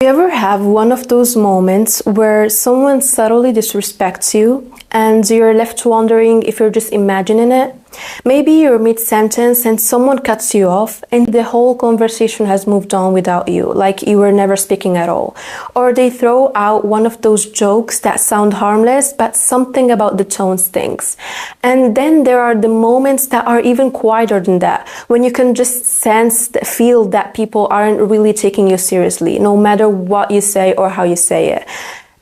You ever have one of those moments where someone subtly disrespects you and you're left wondering if you're just imagining it? Maybe you're mid-sentence and someone cuts you off and the whole conversation has moved on without you, like you were never speaking at all. Or they throw out one of those jokes that sound harmless, but something about the tone stings. And then there are the moments that are even quieter than that, when you can just feel that people aren't really taking you seriously, no matter what you say or how you say it.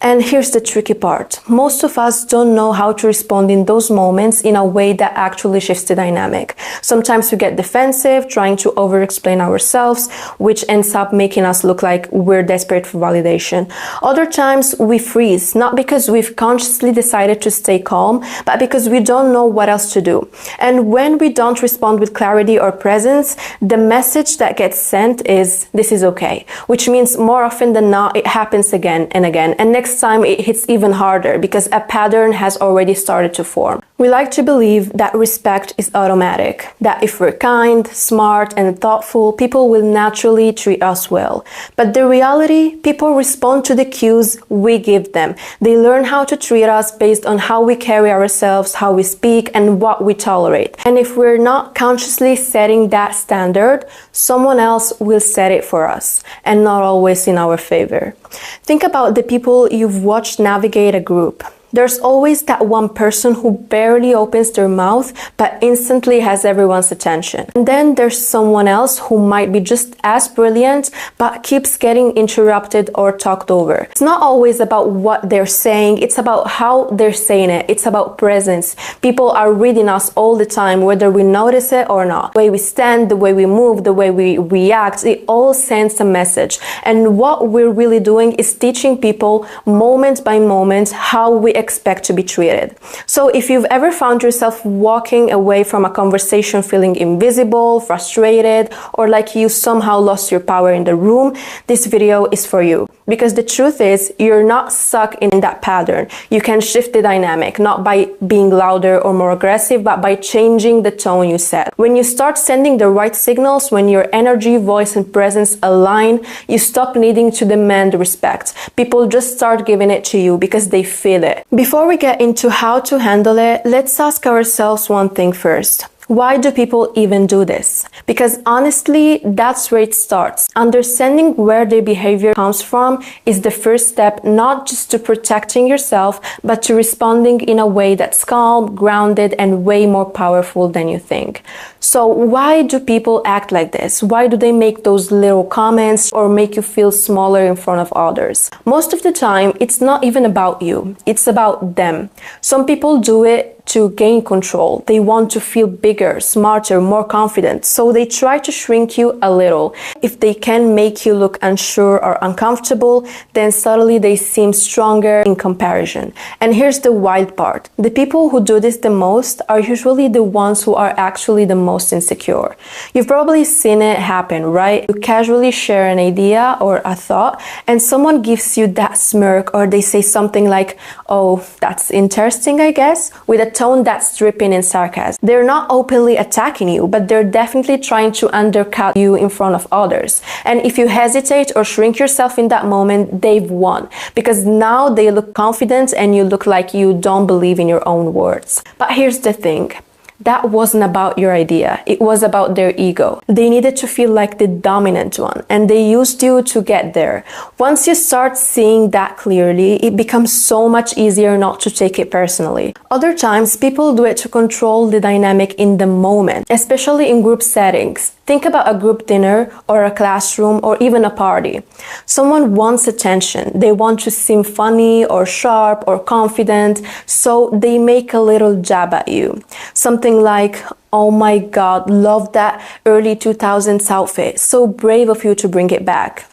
And here's the tricky part. Most of us don't know how to respond in those moments in a way that actually shifts the dynamic. Sometimes we get defensive, trying to over-explain ourselves, which ends up making us look like we're desperate for validation. Other times we freeze, not because we've consciously decided to stay calm, but because we don't know what else to do. And when we don't respond with clarity or presence, the message that gets sent is, "This is okay," which means more often than not, it happens again and again. And next time it hits even harder because a pattern has already started to form. We like to believe that respect is automatic, that if we're kind, smart, and thoughtful, people will naturally treat us well. But the reality, people respond to the cues we give them. They learn how to treat us based on how we carry ourselves, how we speak, and what we tolerate. And if we're not consciously setting that standard, someone else will set it for us, and not always in our favor. Think about the people you've watched navigate a group. There's always that one person who barely opens their mouth but instantly has everyone's attention. And then there's someone else who might be just as brilliant but keeps getting interrupted or talked over. It's not always about what they're saying, it's about how they're saying it. It's about presence. People are reading us all the time, whether we notice it or not. The way we stand, the way we move, the way we react, it all sends a message. And what we're really doing is teaching people moment by moment how we expect to be treated. So if you've ever found yourself walking away from a conversation feeling invisible, frustrated, or like you somehow lost your power in the room, this video is for you. Because the truth is, you're not stuck in that pattern. You can shift the dynamic, not by being louder or more aggressive, but by changing the tone you set. When you start sending the right signals, when your energy, voice, and presence align, you stop needing to demand respect. People just start giving it to you because they feel it. Before we get into how to handle it, let's ask ourselves one thing first. Why do people even do this? Because honestly, that's where it starts. Understanding where their behavior comes from is the first step, not just to protecting yourself, but to responding in a way that's calm, grounded, and way more powerful than you think. So why do people act like this? Why do they make those little comments or make you feel smaller in front of others? Most of the time, it's not even about you. It's about them. Some people do it to gain control. They want to feel bigger, smarter, more confident, so they try to shrink you a little. If they can make you look unsure or uncomfortable, then suddenly they seem stronger in comparison. And here's the wild part. The people who do this the most are usually the ones who are actually the most insecure. You've probably seen it happen, right? You casually share an idea or a thought, and someone gives you that smirk, or they say something like, "Oh, that's interesting, I guess," with a tone that's dripping in sarcasm. They're not openly attacking you, but they're definitely trying to undercut you in front of others. And if you hesitate or shrink yourself in that moment, they've won, because now they look confident and you look like you don't believe in your own words. But here's the thing. That wasn't about your idea. It was about their ego. They needed to feel like the dominant one, and they used you to get there. Once you start seeing that clearly, it becomes so much easier not to take it personally. Other times, people do it to control the dynamic in the moment, especially in group settings. Think about a group dinner or a classroom or even a party. Someone wants attention. They want to seem funny or sharp or confident, so they make a little jab at you. Something like, "Oh my God, love that early 2000s outfit. So brave of you to bring it back."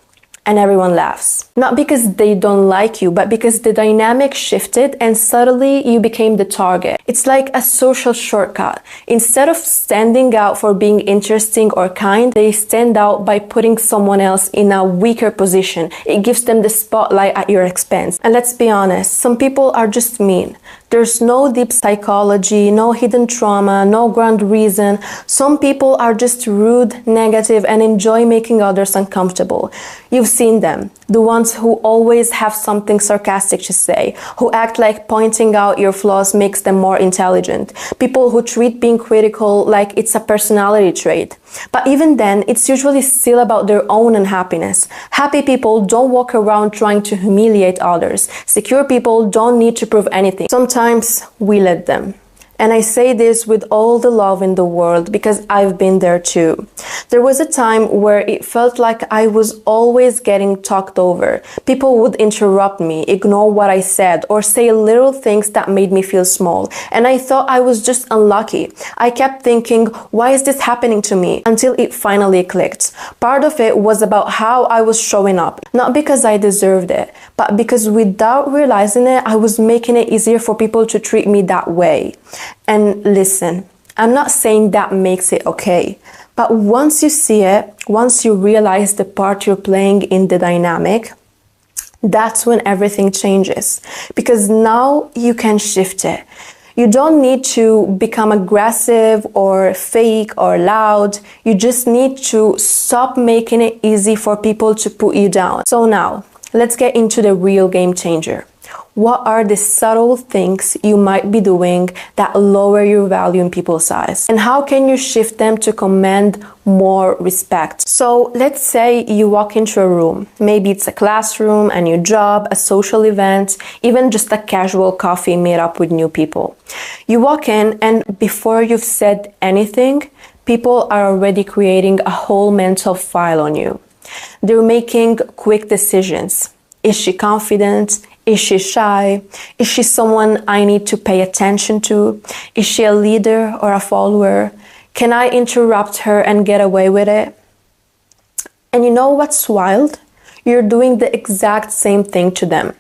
And everyone laughs. Not because they don't like you, but because the dynamic shifted and suddenly you became the target. It's like a social shortcut. Instead of standing out for being interesting or kind, they stand out by putting someone else in a weaker position. It gives them the spotlight at your expense. And let's be honest, some people are just mean. There's no deep psychology, no hidden trauma, no grand reason. Some people are just rude, negative, and enjoy making others uncomfortable. You've seen them, the ones who always have something sarcastic to say, who act like pointing out your flaws makes them more intelligent, people who treat being critical like it's a personality trait. But even then, it's usually still about their own unhappiness. Happy people don't walk around trying to humiliate others. Secure people don't need to prove anything. Sometimes we let them. And I say this with all the love in the world because I've been there too. There was a time where it felt like I was always getting talked over. People would interrupt me, ignore what I said, or say little things that made me feel small. And I thought I was just unlucky. I kept thinking, why is this happening to me? Until it finally clicked. Part of it was about how I was showing up. Not because I deserved it, but because without realizing it, I was making it easier for people to treat me that way. And listen, I'm not saying that makes it okay, but once you see it, once you realize the part you're playing in the dynamic, that's when everything changes. Because now you can shift it. You don't need to become aggressive or fake or loud. You just need to stop making it easy for people to put you down. So now, let's get into the real game changer. What are the subtle things you might be doing that lower your value in people's eyes? And how can you shift them to command more respect? So let's say you walk into a room. Maybe it's a classroom, a new job, a social event, even just a casual coffee meet up with new people. You walk in and before you've said anything, people are already creating a whole mental file on you. They're making quick decisions. Is she confident? Is she shy? Is she someone I need to pay attention to? Is she a leader or a follower? Can I interrupt her and get away with it? And you know what's wild? You're doing the exact same thing to them.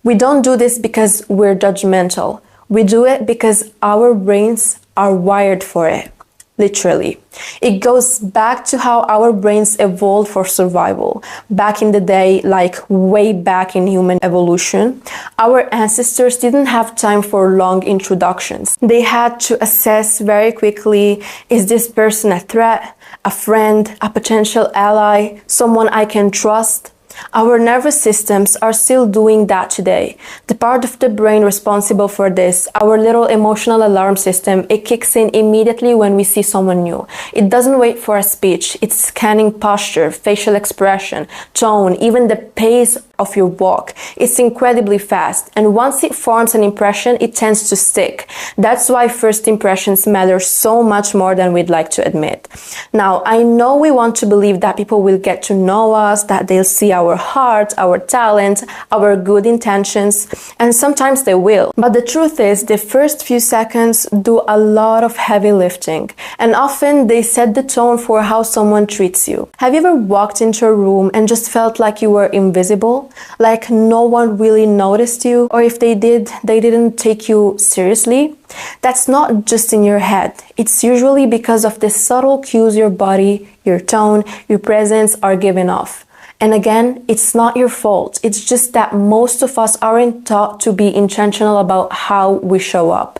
We don't do this because we're judgmental. We do it because our brains are wired for it. Literally. It goes back to how our brains evolved for survival. Back in the day, like way back in human evolution, our ancestors didn't have time for long introductions. They had to assess very quickly, is this person a threat, a friend, a potential ally, someone I can trust? Our nervous systems are still doing that today. The part of the brain responsible for this, our little emotional alarm system, it kicks in immediately when we see someone new. It doesn't wait for a speech. It's scanning posture, facial expression, tone, even the pace of your walk. It's incredibly fast. And once it forms an impression, it tends to stick. That's why first impressions matter so much more than we'd like to admit. Now, I know we want to believe that people will get to know us, that they'll see our heart, our talent, our good intentions, and sometimes they will. But the truth is, the first few seconds do a lot of heavy lifting, and often they set the tone for how someone treats you. Have you ever walked into a room and just felt like you were invisible? Like no one really noticed you? Or if they did, they didn't take you seriously? That's not just in your head. It's usually because of the subtle cues your body, your tone, your presence are giving off. And again, it's not your fault. It's just that most of us aren't taught to be intentional about how we show up.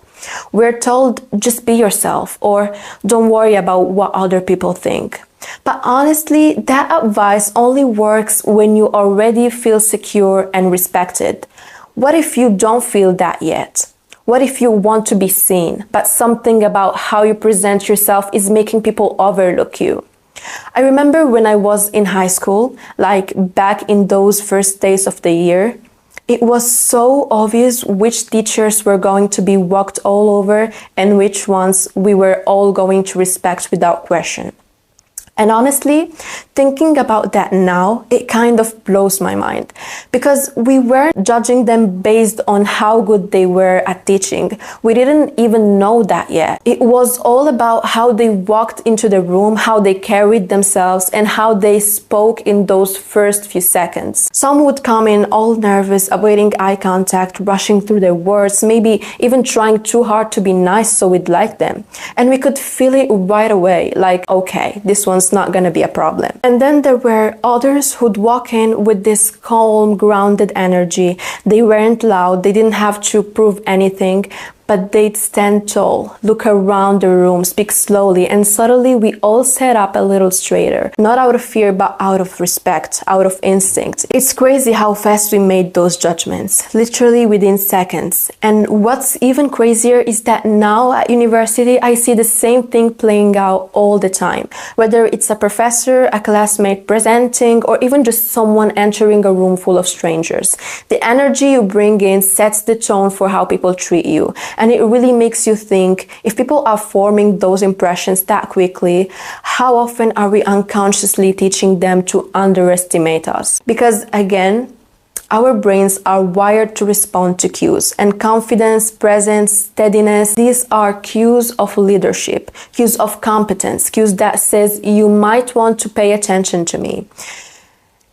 We're told, just be yourself, or don't worry about what other people think. But honestly, that advice only works when you already feel secure and respected. What if you don't feel that yet? What if you want to be seen, but something about how you present yourself is making people overlook you? I remember when I was in high school, like back in those first days of the year, it was so obvious which teachers were going to be walked all over and which ones we were all going to respect without question. And honestly, thinking about that now, it kind of blows my mind. Because we weren't judging them based on how good they were at teaching. We didn't even know that yet. It was all about how they walked into the room, how they carried themselves, and how they spoke in those first few seconds. Some would come in all nervous, avoiding eye contact, rushing through their words, maybe even trying too hard to be nice so we'd like them. And we could feel it right away, like, okay, this one's not gonna be a problem. And then there were others who'd walk in with this calm, grounded energy. They weren't loud, they didn't have to prove anything, but they'd stand tall, look around the room, speak slowly, and suddenly we all sat up a little straighter. Not out of fear, but out of respect, out of instinct. It's crazy how fast we made those judgments, literally within seconds. And what's even crazier is that now at university, I see the same thing playing out all the time. Whether it's a professor, a classmate presenting, or even just someone entering a room full of strangers. The energy you bring in sets the tone for how people treat you. And it really makes you think, if people are forming those impressions that quickly, how often are we unconsciously teaching them to underestimate us? Because again, our brains are wired to respond to cues, and confidence, presence, steadiness, these are cues of leadership, cues of competence, cues that says you might want to pay attention to me.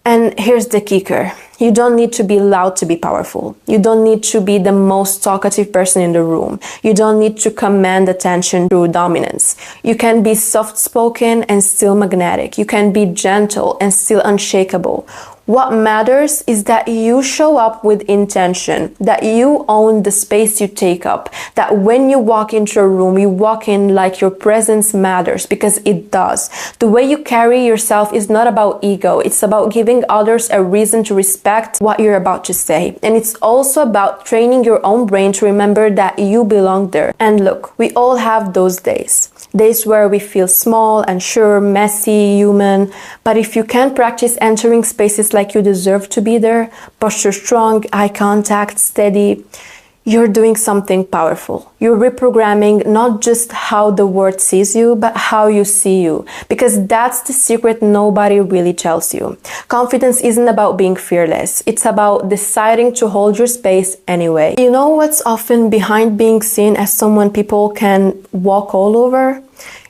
And here's the kicker. You don't need to be loud to be powerful. You don't need to be the most talkative person in the room. You don't need to command attention through dominance. You can be soft-spoken and still magnetic. You can be gentle and still unshakable. What matters is that you show up with intention, that you own the space you take up, that when you walk into a room, you walk in like your presence matters, because it does. The way you carry yourself is not about ego. It's about giving others a reason to respect what you're about to say. And it's also about training your own brain to remember that you belong there. And look, we all have those days. Days where we feel small, unsure, messy, human. But if you can practice entering spaces like you deserve to be there, posture strong, eye contact, steady, you're doing something powerful. You're reprogramming not just how the world sees you, but how you see you. Because that's the secret nobody really tells you. Confidence isn't about being fearless. It's about deciding to hold your space anyway. You know what's often behind being seen as someone people can walk all over?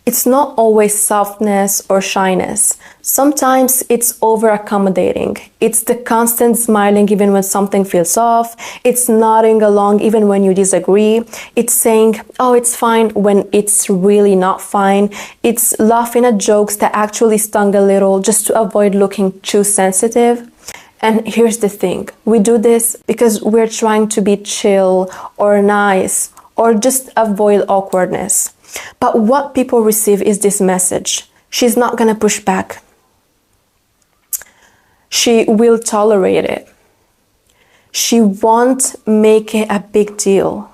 It's not always softness or shyness. Sometimes it's over-accommodating. It's the constant smiling even when something feels off. It's nodding along even when you disagree. It's saying, oh, it's fine, when it's really not fine. It's laughing at jokes that actually stung a little just to avoid looking too sensitive. And here's the thing. We do this because we're trying to be chill or nice or just avoid awkwardness. But what people receive is this message. She's not gonna push back. She will tolerate it. She won't make it a big deal.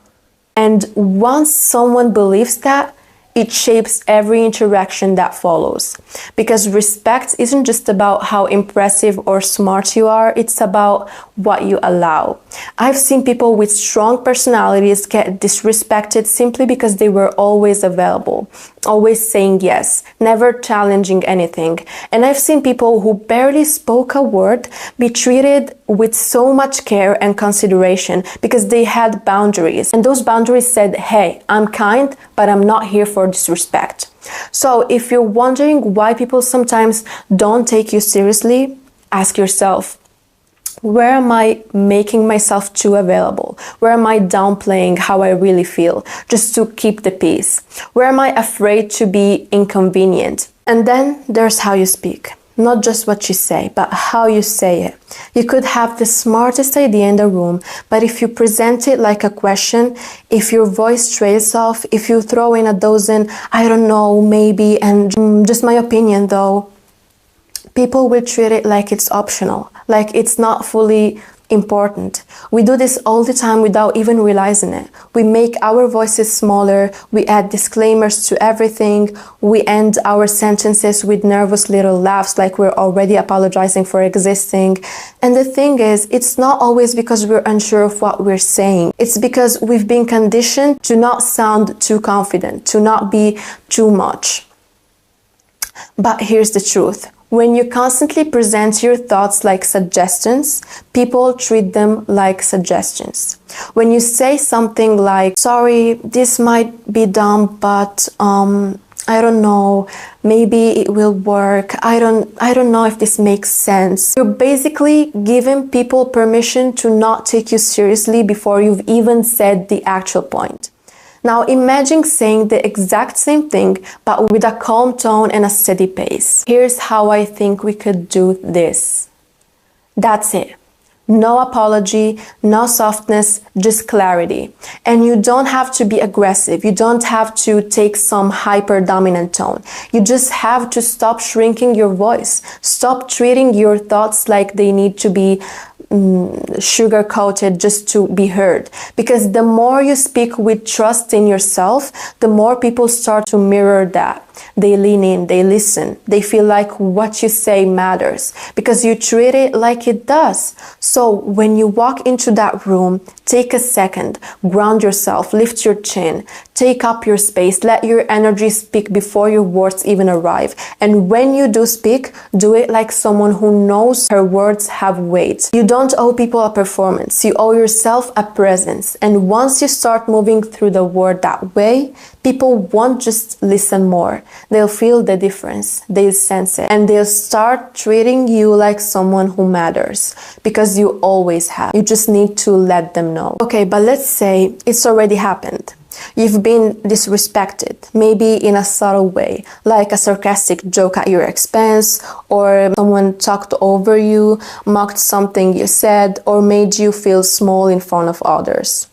And once someone believes that, it shapes every interaction that follows. Because respect isn't just about how impressive or smart you are, it's about what you allow. I've seen people with strong personalities get disrespected simply because they were always available, always saying yes, never challenging anything. And I've seen people who barely spoke a word be treated with so much care and consideration because they had boundaries. And those boundaries said, hey, I'm kind, but I'm not here for disrespect. So if you're wondering why people sometimes don't take you seriously, ask yourself, where am I making myself too available? Where am I downplaying how I really feel just to keep the peace? Where am I afraid to be inconvenient? And then there's how you speak. Not just what you say, but how you say it. You could have the smartest idea in the room, but if you present it like a question, if your voice trails off, if you throw in a dozen, I don't know, maybe, and just my opinion though, people will treat it like it's optional, like it's not fully important. We do this all the time without even realizing it. We make our voices smaller, we add disclaimers to everything, we end our sentences with nervous little laughs like we're already apologizing for existing. And the thing is, it's not always because we're unsure of what we're saying. It's because we've been conditioned to not sound too confident, to not be too much. But here's the truth. When you constantly present your thoughts like suggestions, people treat them like suggestions. When you say something like, sorry, this might be dumb, but I don't know, maybe it will work. I don't know if this makes sense. You're basically giving people permission to not take you seriously before you've even said the actual point. Now imagine saying the exact same thing, but with a calm tone and a steady pace. Here's how I think we could do this. That's it. No apology, no softness, just clarity. And you don't have to be aggressive. You don't have to take some hyper dominant tone. You just have to stop shrinking your voice. Stop treating your thoughts like they need to be sugar coated just to be heard. Because the more you speak with trust in yourself, the more people start to mirror that. They lean in, they listen, they feel like what you say matters because you treat it like it does. So when you walk into that room, take a second, ground yourself, lift your chin, take up your space, let your energy speak before your words even arrive. And when you do speak, do it like someone who knows her words have weight. You don't owe people a performance, you owe yourself a presence. And once you start moving through the world that way, people won't just listen more. They'll feel the difference, they'll sense it, and they'll start treating you like someone who matters, because you always have. You just need to let them know. Okay, but let's say it's already happened. You've been disrespected, maybe in a subtle way, like a sarcastic joke at your expense, or someone talked over you, mocked something you said, or made you feel small in front of others.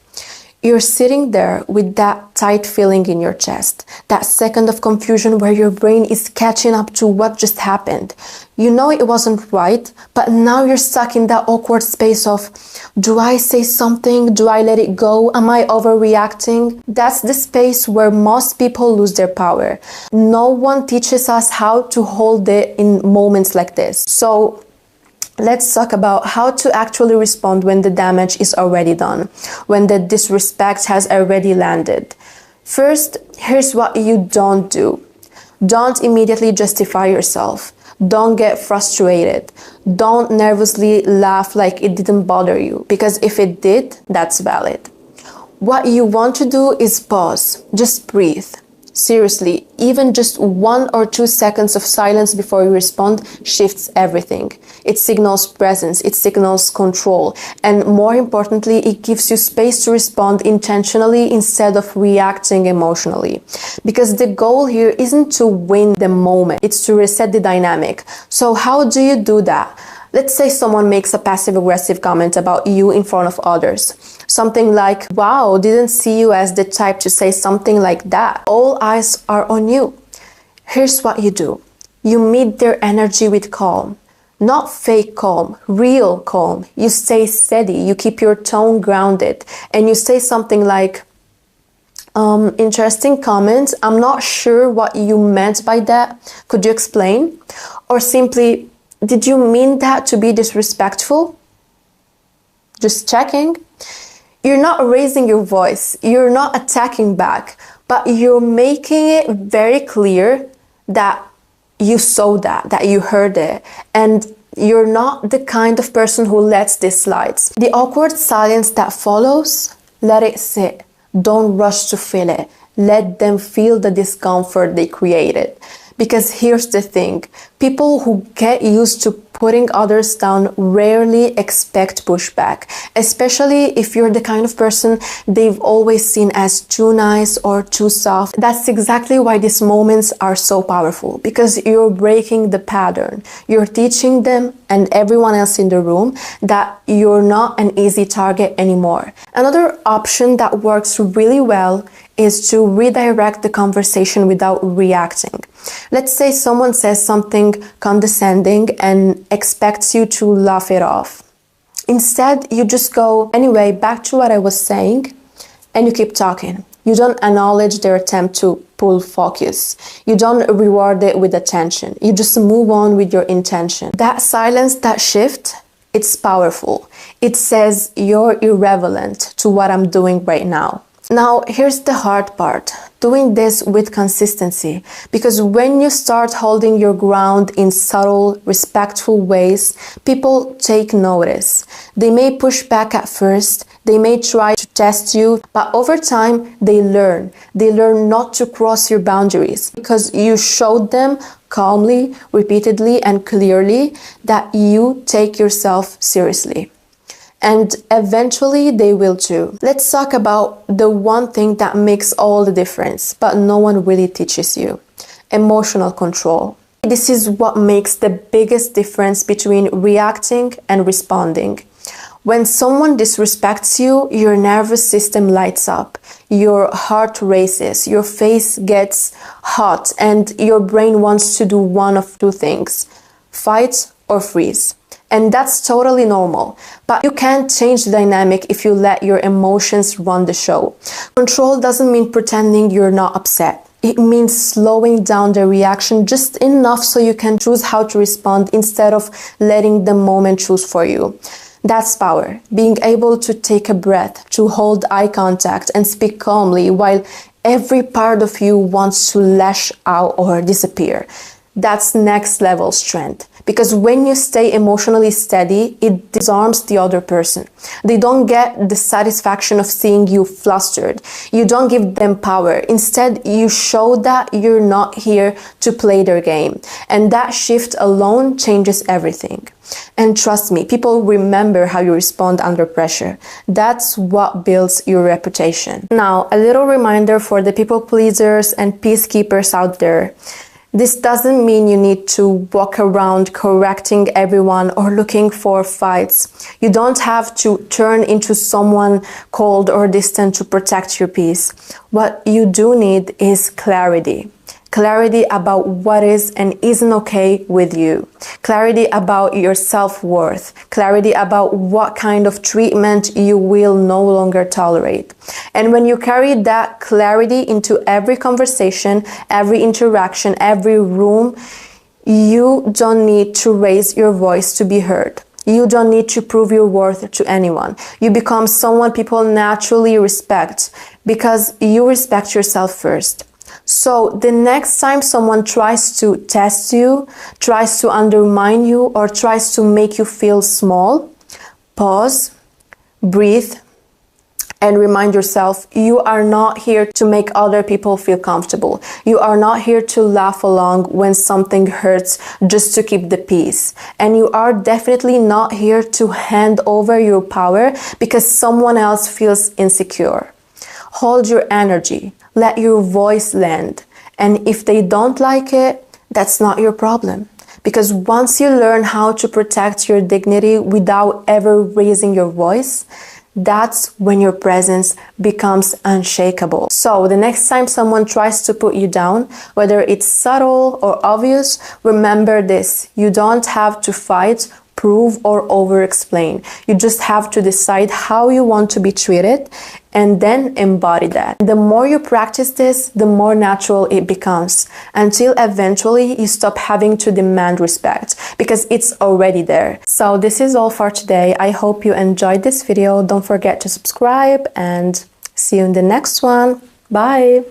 You're sitting there with that tight feeling in your chest, that second of confusion where your brain is catching up to what just happened. You know it wasn't right, but now you're stuck in that awkward space of, do I say something? Do I let it go? Am I overreacting? That's the space where most people lose their power. No one teaches us how to hold it in moments like this. So let's talk about how to actually respond when the damage is already done, when the disrespect has already landed. First, here's what you don't do. Don't immediately justify yourself. Don't get frustrated. Don't nervously laugh like it didn't bother you, because if it did, that's valid. What you want to do is pause. Just breathe. Seriously, even just 1 or 2 seconds of silence before you respond shifts everything. It signals presence, it signals control, and more importantly, it gives you space to respond intentionally instead of reacting emotionally. Because the goal here isn't to win the moment, it's to reset the dynamic. So how do you do that? Let's say someone makes a passive-aggressive comment about you in front of others. Something like, wow, didn't see you as the type to say something like that. All eyes are on you. Here's what you do. You meet their energy with calm. Not fake calm, real calm. You stay steady, you keep your tone grounded, and you say something like, interesting comment, I'm not sure what you meant by that. Could you explain? Or simply, did you mean that to be disrespectful? Just checking. You're not raising your voice, you're not attacking back, but you're making it very clear that you saw that you heard it, and you're not the kind of person who lets this slide. The awkward silence that follows, let it sit. Don't rush to fill it. Let them feel the discomfort they created. Because here's the thing, people who get used to putting others down rarely expect pushback, especially if you're the kind of person they've always seen as too nice or too soft. That's exactly why these moments are so powerful, because you're breaking the pattern. You're teaching them and everyone else in the room that you're not an easy target anymore. Another option that works really well is to redirect the conversation without reacting. Let's say someone says something condescending and expects you to laugh it off. Instead, you just go, anyway, back to what I was saying, and you keep talking. You don't acknowledge their attempt to pull focus. You don't reward it with attention. You just move on with your intention. That silence, that shift, it's powerful. It says you're irrelevant to what I'm doing right now. Now, here's the hard part, doing this with consistency, because when you start holding your ground in subtle, respectful ways, people take notice. They may push back at first, they may try to test you, but over time, they learn. They learn not to cross your boundaries because you showed them calmly, repeatedly, and clearly that you take yourself seriously. And eventually they will too. Let's talk about the one thing that makes all the difference, but no one really teaches you. Emotional control. This is what makes the biggest difference between reacting and responding. When someone disrespects you, your nervous system lights up, your heart races, your face gets hot, and your brain wants to do one of two things: fight or freeze. And that's totally normal. But you can't change the dynamic if you let your emotions run the show. Control doesn't mean pretending you're not upset. It means slowing down the reaction just enough so you can choose how to respond instead of letting the moment choose for you. That's power. Being able to take a breath, to hold eye contact and speak calmly while every part of you wants to lash out or disappear. That's next level strength. Because when you stay emotionally steady, it disarms the other person. They don't get the satisfaction of seeing you flustered. You don't give them power. Instead, you show that you're not here to play their game. And that shift alone changes everything. And trust me, people remember how you respond under pressure. That's what builds your reputation. Now, a little reminder for the people pleasers and peacekeepers out there. This doesn't mean you need to walk around correcting everyone or looking for fights. You don't have to turn into someone cold or distant to protect your peace. What you do need is clarity. Clarity about what is and isn't okay with you. Clarity about your self-worth. Clarity about what kind of treatment you will no longer tolerate. And when you carry that clarity into every conversation, every interaction, every room, you don't need to raise your voice to be heard. You don't need to prove your worth to anyone. You become someone people naturally respect because you respect yourself first. So the next time someone tries to test you, tries to undermine you, or tries to make you feel small, pause, breathe, and remind yourself you are not here to make other people feel comfortable. You are not here to laugh along when something hurts just to keep the peace. And you are definitely not here to hand over your power because someone else feels insecure. Hold your energy. Let your voice land. And if they don't like it, that's not your problem. Because once you learn how to protect your dignity without ever raising your voice, that's when your presence becomes unshakable. So the next time someone tries to put you down, whether it's subtle or obvious, remember this: you don't have to fight, prove, or over-explain. You just have to decide how you want to be treated and then embody that. The more you practice this, the more natural it becomes, until eventually you stop having to demand respect because it's already there. So this is all for today. I hope you enjoyed this video. Don't forget to subscribe and see you in the next one. Bye!